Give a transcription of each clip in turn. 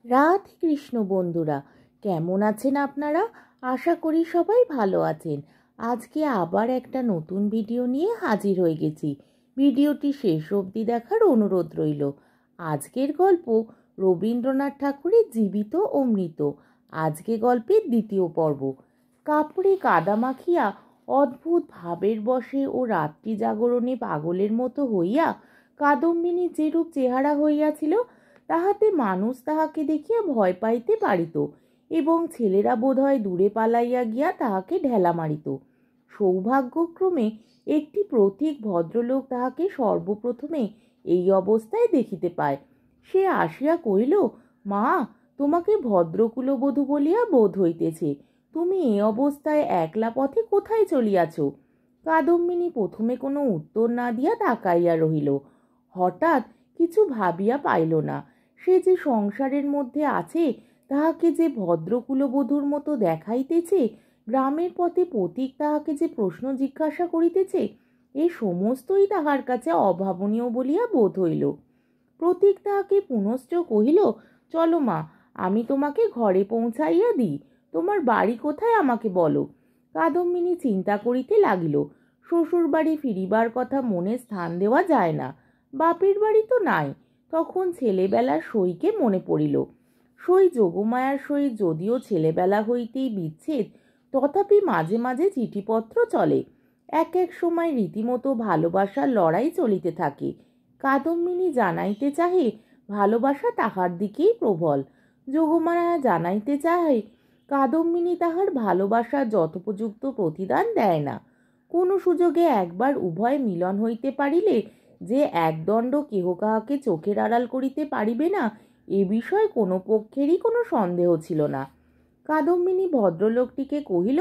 রাধে কৃষ্ণ বন্ধুরা, কেমন আছেন আপনারা? আশা করি সবাই ভালো আছেন। আজকে আবার একটা নতুন ভিডিও নিয়ে হাজির হয়ে গেছি। ভিডিওটি শেষ অবধি দেখার অনুরোধ রইল। আজকের গল্প রবীন্দ্রনাথ ঠাকুরের জীবিত ও মৃত। আজকে গল্পের দ্বিতীয় পর্ব। কাপড়ে কাদা মাখিয়া অদ্ভুত ভাবের বশে ও রাত্রি জাগরণে পাগলের মতো হইয়া কাদম্বিনীর যেরূপ চেহারা হইয়াছিল, তাহাতে মানুষ তাহাকে দেখিয়া ভয় পাইতে পারিত এবং ছেলেরা বোধহয় দূরে পালাইয়া গিয়া তাহাকে ঢেলা মারিত। সৌভাগ্যক্রমে একটি প্রতীক ভদ্রলোক তাহাকে সর্বপ্রথমে এই অবস্থায় দেখিতে পায়। সে আসিয়া কহিল, মা, তোমাকে ভদ্রকুলবধূ বলিয়া বোধ হইতেছে। তুমি এ অবস্থায় একলা পথে কোথায় চলিয়াছ? কাদম্বিনী প্রথমে কোনো উত্তর না দিয়া তাকাইয়া রহিল। হঠাৎ কিছু ভাবিয়া পাইল না। সে যে সংসারের মধ্যে আছে, তাহাকে যে ভদ্রকুলবধূর মতো দেখাইতেছে, গ্রামের পথে পথিক তাহাকে যে প্রশ্ন জিজ্ঞাসা করিতেছে, এ সমস্তই তাহার কাছে অভাবনীয় বলিয়া বোধ হইল। প্রতীক তাহাকে পুনশ্চ কহিল, চলো মা, আমি তোমাকে ঘরে পৌঁছাইয়া দিই। তোমার বাড়ি কোথায় আমাকে বলো। কাদম্বিনী চিন্তা করিতে লাগিল। শ্বশুর বাড়ি ফিরিবার কথা মনে স্থান দেওয়া যায় না। বাপের বাড়ি তো নাই। তখন ছেলেবেলার সইকে মনে পড়িল। সই যোগমায়ার সহিত যদিও ছেলেবেলা হইতেই বিচ্ছেদ, তথাপি মাঝে মাঝে চিঠিপত্র চলে। এক এক সময় রীতিমতো ভালোবাসার লড়াই চলিতে থাকে। কাদম্বিনী জানাইতে চাহে ভালোবাসা তাহার দিকেই প্রবল। যোগমায়া জানাইতে চাহে কাদম্বিনী তাহার ভালোবাসার যথোপযুক্ত প্রতিদান দেয় না। কোনো সুযোগে একবার উভয় মিলন হইতে পারিলে যে একদণ্ড কেহ কাহাকে চোখের আড়াল করিতে পারিবে না, এ বিষয়ে কোনো পক্ষেরই কোনো সন্দেহ ছিল না। কাদম্বিনী ভদ্রলোকটিকে কহিল,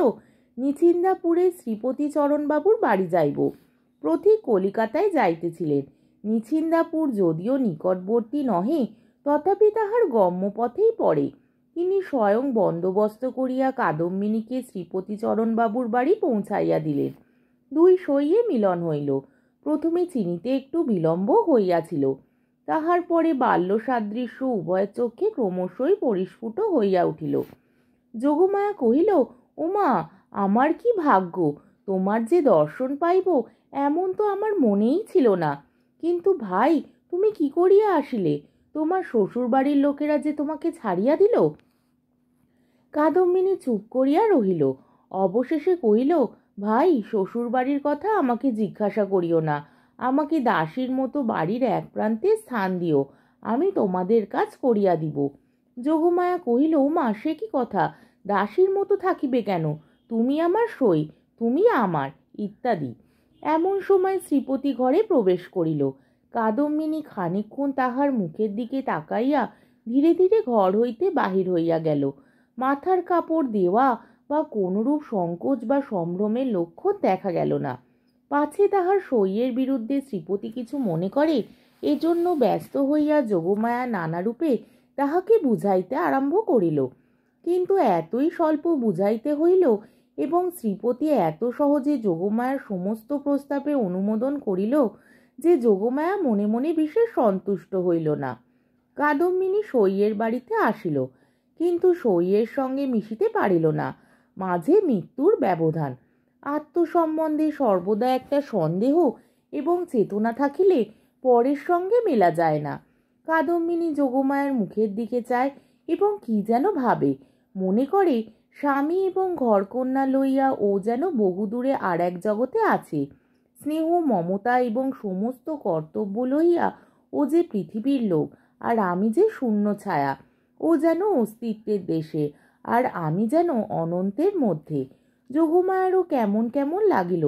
নিচিন্দাপুরে শ্রীপতিচরণবাবুর বাড়ি যাইব। প্রতীক কলিকাতায় যাইতেছিলেন। নিচিন্দাপুর যদিও নিকটবর্তী নহে, তথাপি তাহার গম্যপথেই পড়ে। তিনি স্বয়ং বন্দোবস্ত করিয়া কাদম্বিনীকে শ্রীপতিচরণবাবুর বাড়ি পৌঁছাইয়া দিলেন। দুই সইয়ে মিলন হইল। প্রথমে চিনিতে একটু বিলম্ব হইয়াছিল, তাহার পরে বাল্য সাদৃশ্য উভয়ের চক্ষে ক্রমশই পরিস্ফুট হইয়া উঠিল। যোগমায়া কহিল, ওমা, আমার কি ভাগ্য! তোমার যে দর্শন পাইব এমন তো আমার মনেই ছিল না। কিন্তু ভাই, তুমি কি করিয়া আসিলে? তোমার শ্বশুর বাড়ির লোকেরা যে তোমাকে ছাড়িয়া দিল? কাদম্বিনী চুপ করিয়া রহিল। অবশেষে কহিল, ভাই, শ্বশুর বাড়ির কথা আমাকে জিজ্ঞাসা করিও না। আমাকে দাসীর মতো বাড়ির এক প্রান্তে স্থান দিও, আমি তোমাদের কাজ করিয়া দিব। যোগমায়া কহিল, ওমা, সে কি কথা? দাসীর মতো থাকিবে কেন? তুমি আমার সই, তুমি আমার, ইত্যাদি। এমন সময় শ্রীপতি ঘরে প্রবেশ করিল। কাদম্বিনী খানিকক্ষণ তাহার মুখের দিকে তাকাইয়া ধীরে ধীরে ঘর হইতে বাহির হইয়া গেল। মাথার কাপড় দেওয়া বা কোনরূপ সংকোচ বা সম্ভ্রমের লক্ষণ দেখা গেল না। পাছে তাহার সইয়ের বিরুদ্ধে শ্রীপতি কিছু মনে করে, এজন্য ব্যস্ত হইয়া যোগমায়া নানারূপে তাহাকে বুঝাইতে আরম্ভ করিল। কিন্তু এতই স্বল্প বুঝাইতে হইল এবং শ্রীপতি এত সহজে যোগমায়ার সমস্ত প্রস্তাবে অনুমোদন করিল যে যোগমায়া মনে মনে বিশেষ সন্তুষ্ট হইল না। কাদম্বিনী সইয়ের বাড়িতে আসিল, কিন্তু সইয়ের সঙ্গে মিশিতে পারিল না। মাঝে মৃত্যুর ব্যবধান। আত্মসম্বন্ধে সর্বদা একটা সন্দেহ এবং চেতনা থাকিলে পরের সঙ্গে মেলা যায় না। কাদম্বিনী যোগমায়ার মুখের দিকে চায় এবং কি যেন ভাবে। মনে করে স্বামী এবং ঘরকন্যা লইয়া ও যেন বহুদূরে আর এক জগতে আছে। স্নেহ, মমতা এবং সমস্ত কর্তব্য লইয়া ও যে পৃথিবীর লোক, আর আমি যে শূন্য ছায়া। ও যেন অস্তিত্বের দেশে, আর আমি যেন অনন্তের মধ্যে। যোগমায়ারও কেমন কেমন লাগিল,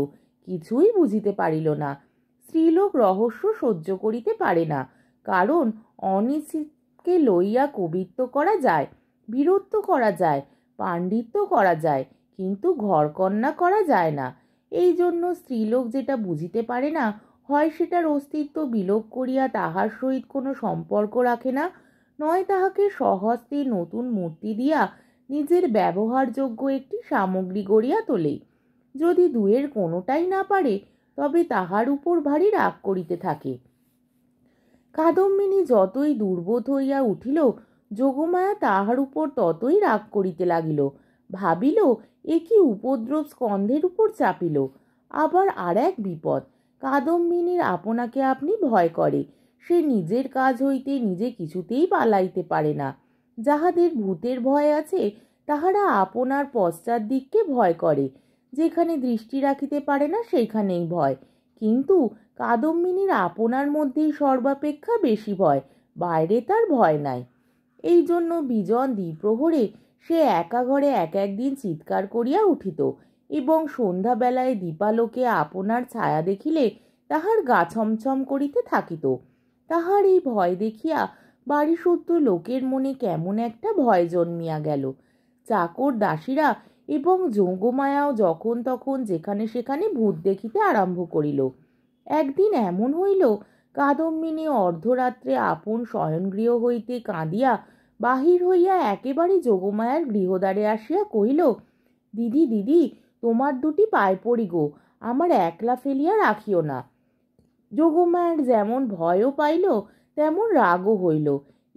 কিছুই বুঝিতে পারিল না। স্ত্রীলোক রহস্য সহ্য করিতে পারে না, কারণ অনিশ্চিতকে লইয়া কবিত্ব করা যায়, বীরত্ব করা যায়, পাণ্ডিত্য করা যায়, কিন্তু ঘরকন্যা করা যায় না। এই জন্য স্ত্রীলোক যেটা বুঝিতে পারে না, হয় সেটার অস্তিত্ব বিলোপ করিয়া তাহার সহিত কোনো সম্পর্ক রাখে না, নয় তাহাকে স্বহস্তে নতুন মূর্তি দিয়া নিজের ব্যবহারযোগ্য একটি সামগ্রী গড়িয়া তোলে। যদি দুয়ের কোনোটাই না পারে, তবে তাহার উপর ভারী রাগ করিতে থাকে। কাদম্বিনী যতই দুর্বোধ হইয়া উঠিল, যোগমায়া তাহার উপর ততই রাগ করিতে লাগিল। ভাবিল, এ কি উপদ্রব স্কন্ধের উপর চাপিল। আবার আর এক বিপদ, কাদম্বিনীর আপনাকে আপনি ভয় করে। সে নিজের কাজ হইতে নিজে কিছুতেই পালাইতে পারে না। যাহাদের ভূতের ভয় আছে তাহারা আপনার পশ্চাৎ দিককে ভয় করে। যেখানে দৃষ্টি রাখিতে পারে না সেইখানেই ভয়। কিন্তু কাদম্বিনীর আপনার মধ্যেই সর্বাপেক্ষা বেশি ভয়, বাইরে তার ভয় নাই। এই জন্য বিজন দ্বিপ্রহরে সে একা ঘরে এক একদিন চিৎকার করিয়া উঠিত এবং সন্ধ্যাবেলায় দীপালোকে আপনার ছায়া দেখিলে তাহার গা ছমছম করিতে থাকিত। তাহার এই ভয় দেখিয়া বাড়ি শুদ্ধ লোকের মনে কেমন একটা ভয় জন্মিয়া গেল। চাকর দাসীরা এবং যোগমায়াও যখন তখন যেখানে সেখানে ভূত দেখিতে আরম্ভ করিল। একদিন এমন হইল, কাদম্বিনী অর্ধরাত্রে আপন শয়নগৃহ হইতে কাঁদিয়া বাহির হইয়া একেবারে যোগমায়ার গৃহদ্বারে আসিয়া কহিল, দিদি দিদি, তোমার দুটি পায়ে পড়ি গো, আমার একলা ফেলিয়া রাখিও না। যোগমায়ার যেমন ভয়ও পাইল তেমন রাগও হইল।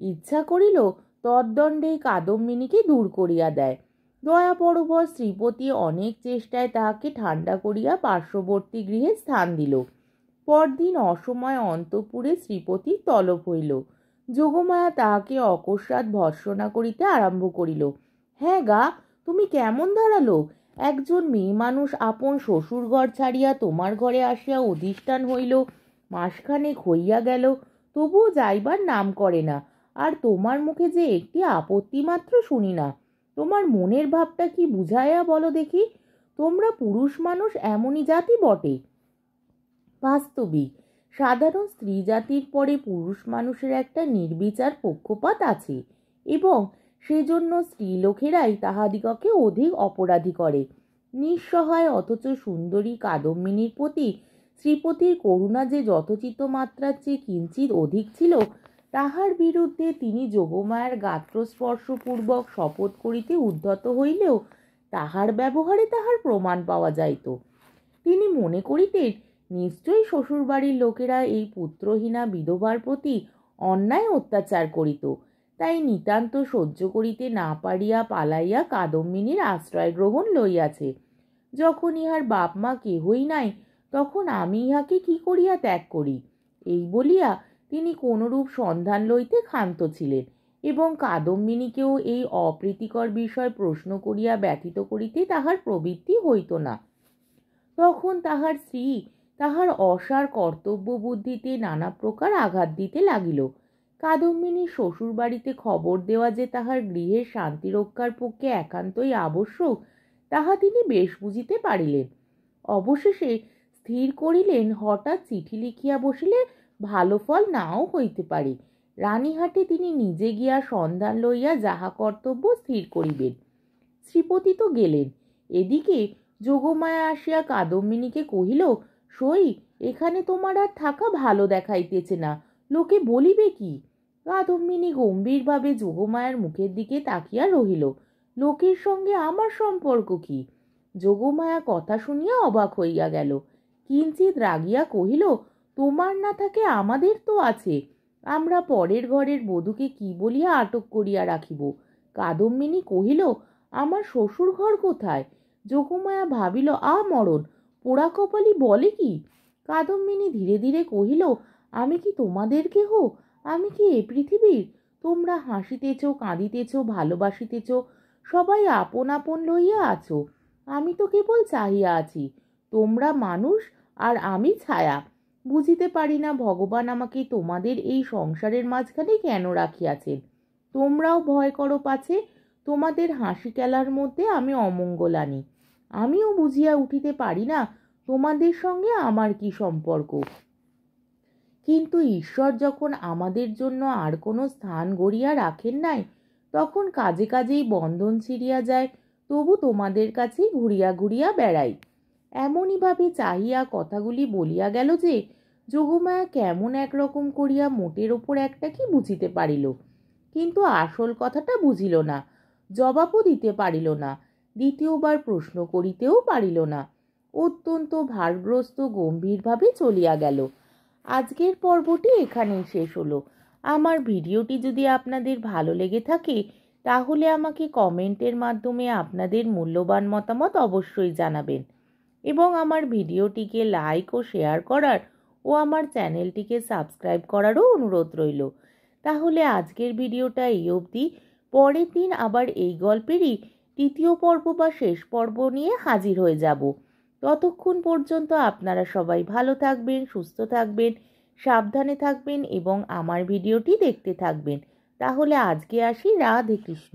ইচ্ছা করিল তদ্দণ্ডে কাদম্বিনীকে দূর করিয়া দেয়। দয়াপরবশ শ্রীপতি অনেক চেষ্টায় তাহাকে ঠান্ডা করিয়া পার্শ্ববর্তী গৃহে স্থান দিল। পরদিন অসময় অন্তঃপুরে শ্রীপতির তলব হইল। যোগমায়া তাহাকে অকস্মাৎ ভর্ৎসনা করিতে আরম্ভ করিল। হ্যাঁ গা, তুমি কেমন ধারালো! একজন মেয়ে মানুষ আপন শ্বশুর ঘর ছাড়িয়া তোমার ঘরে আসিয়া অধিষ্ঠান হইল, মাসখানেক হইয়া গেল, তবুও যাইবার নাম করে না। আর তোমার মুখে যে একটি আপত্তি মাত্র শুনি না। তোমার মনের ভাবটা কি বুঝাইয়া বলো দেখি। তোমরা পুরুষ মানুষ এমনই জাতি বটে। বাস্তবিক সাধারণ স্ত্রী জাতির পরে পুরুষ মানুষের একটা নির্বিচার পক্ষপাত আছে এবং সেজন্য স্ত্রীলোকেরাই তাহাদিগকে অধিক অপরাধী করে। নিঃসহায় অথচ সুন্দরী কাদম্বিনীর প্রতি শ্রীপতির করুণা যে যথোচিত মাত্রার চেয়ে কিঞ্চিত অধিক ছিল, তাহার বিরুদ্ধে তিনি যোগমায়ার গাত্রস্পর্শপূর্বক শপথ করিতে উদ্ধত হইলেও তাহার ব্যবহারে তাহার প্রমাণ পাওয়া যাইত। তিনি মনে করিতেন, নিশ্চয়ই শ্বশুরবাড়ির লোকেরা এই পুত্রহীনা বিধবার প্রতি অন্যায় অত্যাচার করিত, তাই নিতান্ত সহ্য করিতে না পারিয়া পালাইয়া কাদম্বিনীর আশ্রয় গ্রহণ লইয়াছে। যখন ইহার বাপ মা কেহই নাই, তখন আমি ইহাকে কি করিয়া ত্যাগ করি, এই বলিয়া তিনি কোনরূপ সন্ধান লইতে ক্ষান্ত ছিলেন এবং কাদম্বিনীকেও এই অপ্রীতিকর বিষয় প্রশ্ন করিয়া ব্যথিত করিতে তাহার প্রবৃত্তি হইত না। তখন তাহার স্ত্রী তাহার অসার কর্তব্য বুদ্ধিতে নানা প্রকার আঘাত দিতে লাগিল। কাদম্বিনীর শ্বশুর বাড়িতে খবর দেওয়া যে তাহার গৃহের শান্তি রক্ষার পক্ষে একান্তই আবশ্যক, তাহা তিনি বেশ বুঝিতে পারিলেন। অবশেষে স্থির করিলেন, হঠাৎ চিঠি লিখিয়া বসিলে ভালো ফল নাও হইতে পারে। রানীহাটে তিনি নিজে গিয়া সন্ধান লইয়া যাহা কর্তব্য স্থির করিবেন। শ্রীপতি তো গেলেন। এদিকে যোগমায়া আসিয়া কাদম্বিনীকে কহিল, সই, এখানে তোমার আর থাকা ভালো দেখাইতেছে না, লোকে বলিবে কি? কাদম্বিনী গম্ভীরভাবে যোগমায়ার মুখের দিকে তাকিয়া রহিল। লোকের সঙ্গে আমার সম্পর্ক কি? যোগমায়া কথা শুনিয়া অবাক হইয়া গেল। কিঞ্চিত রাগিয়া কহিল, তোমার না থাকে আমাদের তো আছে। আমরা পরের ঘরের বধূকে কি বলিয়া আটক করিয়া রাখিব? কাদম্বিনী কহিল, আমার শ্বশুর ঘর কোথায়? যোগমায়া ভাবিল, মরণ, পোড়া কপালি বলে কি? কাদম্বিনী ধীরে ধীরে কহিল, আমি কি তোমাদের কেহ? আমি কি এ পৃথিবীর? তোমরা হাসিতেছ, কাঁদিতেছ, ভালোবাসিতেছ, সবাই আপন আপন লইয়া আছো। আমি তো কেবল চাহিয়া আছি। তোমরা মানুষ আর আমি ছায়া। বুঝিতে পারি না ভগবান আমাকে তোমাদের এই সংসারের মাঝখানে কেন রাখিয়াছেন। তোমরাও ভয় করো পাছে তোমাদের হাসি খেলার মধ্যে আমি অমঙ্গল আনি। আমিও বুঝিয়া উঠিতে পারি না তোমাদের সঙ্গে আমার কি সম্পর্ক। কিন্তু ঈশ্বর যখন আমাদের জন্য আর কোনো স্থান গড়িয়া রাখেন নাই, তখন কাজে কাজেই বন্ধন ছিঁড়িয়া যায়, তবু তোমাদের কাছেই ঘুরিয়া ঘুরিয়া বেড়াই। এমনইভাবে চাহিয়া কথাগুলি বলিয়া গেল যে যোগমায়া কেমন একরকম করিয়া মোটের ওপর একটা কি বুঝিতে পারিল, কিন্তু আসল কথাটা বুঝিল না, জবাবও দিতে পারিল না, দ্বিতীয়বার প্রশ্ন করিতেও পারিল না। অত্যন্ত ভারগ্রস্ত গম্ভীরভাবে চলিয়া গেল। আজকের পর্বটি এখানেই শেষ হলো। আমার ভিডিওটি যদি আপনাদের ভালো লেগে থাকে তাহলে আমাকে কমেন্টের মাধ্যমে আপনাদের মূল্যবান মতামত অবশ্যই জানাবেন এবং আমার ভিডিওটিকে লাইক ও শেয়ার করার ও আমার চ্যানেলটিকে সাবস্ক্রাইব করারও অনুরোধ রইল। তাহলে আজকের ভিডিওটা এই অবধি। পরের দিন আবার এই গল্পেরই তৃতীয় পর্ব বা শেষ পর্ব নিয়ে হাজির হয়ে যাব। ততক্ষণ পর্যন্ত আপনারা সবাই ভালো থাকবেন, সুস্থ থাকবেন, সাবধানে থাকবেন এবং আমার ভিডিওটি দেখতে থাকবেন। তাহলে আজকে আসি। রাধে কৃষ্ণ।